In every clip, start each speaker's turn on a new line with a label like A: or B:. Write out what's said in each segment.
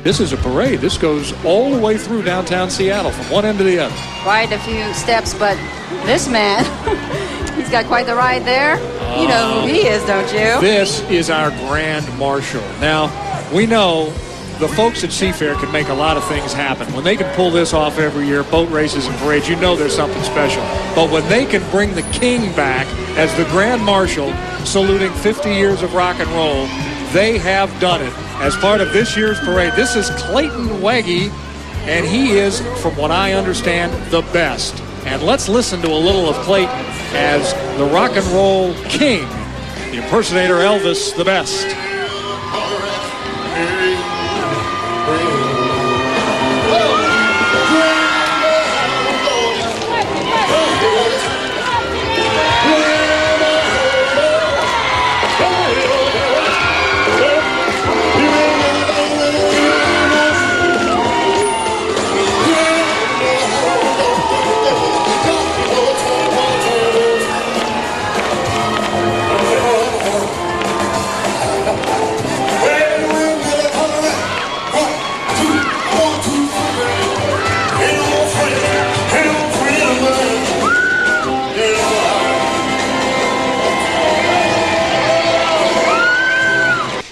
A: This is a parade. This goes all the way through downtown Seattle from one end to the other.
B: Quite a few steps, but this man, he's got quite the ride there. You know who he is, don't you?
A: This is our Grand Marshal. Now, we know the folks at SeaFair can make a lot of things happen. When they can pull this off every year, boat races and parades, you know there's something special. But when they can bring the king back as the Grand Marshal, saluting 50 years of rock and roll, they have done it as part of this year's parade. This is Clayton Wagy, and he is, from what I understand, the best. And let's listen to a little of Clayton as the rock and roll king, the impersonator Elvis the best.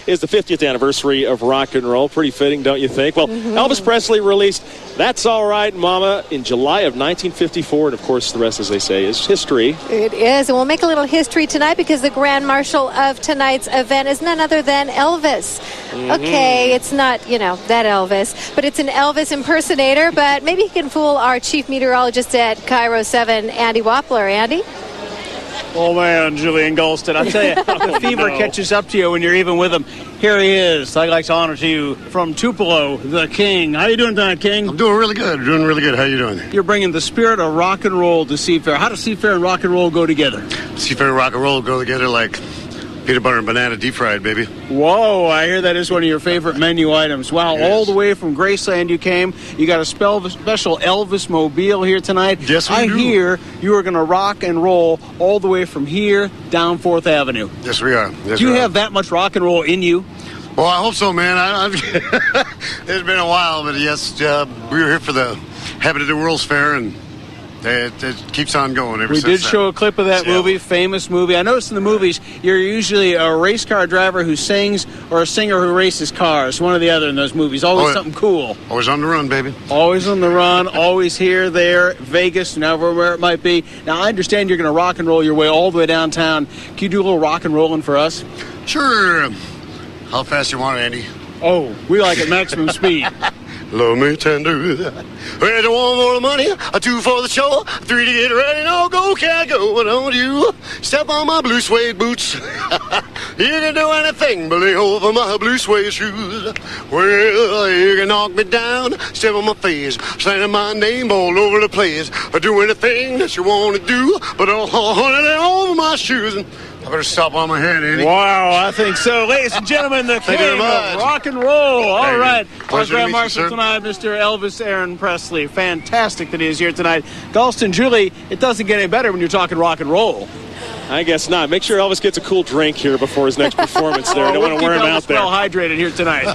C: Is the 50th anniversary of rock and roll. Pretty fitting, don't you think? Well, Elvis Presley released That's All Right, Mama in July of 1954. And, of course, the rest, as they say, is history.
D: It is. And we'll make a little history tonight because the Grand Marshal of tonight's event is none other than Elvis. Okay, it's not, you know, that Elvis, but it's an Elvis impersonator. But maybe he can fool our chief meteorologist at Cairo 7, Andy Wappler. Andy?
E: Oh, man, Julian Golston, I tell you, the fever catches up to you when you're even with him. Here he is. I'd like to honor to you from Tupelo, the King. How you doing tonight, King?
F: I'm doing really good. How you doing?
E: You're bringing the spirit of rock and roll to SeaFair. How does SeaFair and rock and roll go together?
F: SeaFair and rock and roll go together like peanut butter and banana deep fried, baby.
E: Whoa, I hear that is one of your favorite menu items. Wow,
F: Yes.
E: all the way from Graceland you came. You got a special Elvis mobile here tonight.
F: Yes, we do.
E: I hear you are going to rock and roll all the way from here down 4th Avenue.
F: Yes, we are. Yes,
E: Do you
F: we are.
E: have that much rock and roll in you?
F: Well, I hope so, man. It's been a while, but yes, we were here for the Happy to the World's Fair, and it keeps on going ever
E: We
F: since
E: did show a clip of that movie, famous movie. I noticed in the movies, you're usually a race car driver who sings or a singer who races cars, one or the other in those movies. Always something cool.
F: Always on the run, baby.
E: Always on the run, always here, there, Vegas, where it might be. Now, I understand you're going to rock and roll your way all the way downtown. Can you do a little rock and rolling for us?
F: Sure. How fast you want it, Andy?
E: Oh, we like it maximum speed.
F: Love me tender. Ready, 1 for the money, 2 for the show, 3 to get ready. No, go, can't go, but don't you step on my blue suede boots. You can do anything but lay over my blue suede shoes. Well, you can knock me down, step on my face, slandering my name all over the place. I do anything that you want to do, but I'll hold it over my shoes. I better stop on my head, Andy.
E: Wow, I think so. Ladies and gentlemen, the king of rock and roll. All right. Our Grand Marshal tonight, Mr. Elvis Aaron Presley. Fantastic that he is here tonight. Galston, Julie, it doesn't get any better when you're talking rock and roll.
C: I guess not. Make sure Elvis gets a cool drink here before his next performance there. I don't want to wear him out there.
E: Well hydrated here tonight.